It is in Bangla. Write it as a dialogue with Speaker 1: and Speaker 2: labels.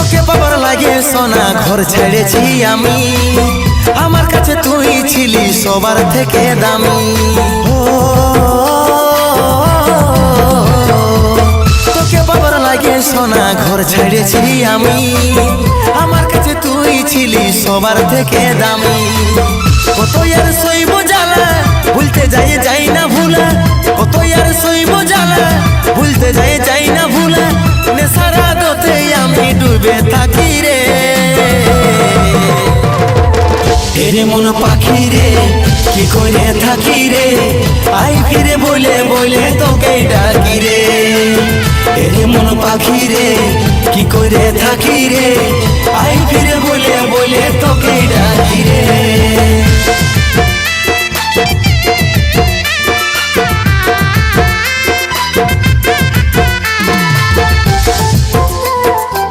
Speaker 1: তোকে বাবার লাগে সোনা ঘর ছেড়েছি আমি, আমার কাছে তুই ছিলি সবার থেকে দামি। তোকে বাবার লাগে সোনা ঘর ছেড়েছি আমি, আমার কাছে তুই ছিলি সবার থেকে দামি। কত আর সইব জ্বালা ভুলতে যাই না ভুলা, কত আর সইব জ্বালা ভুলতে যাই না ভুলা, নেশার আদতে আমি ডুবে থাকি রে। এরে মন পাখি রে কি করে থাকি রে, আই ফিরে বলে বলে তোকে ডাকি রে। এরে মন পাখি রে কি করে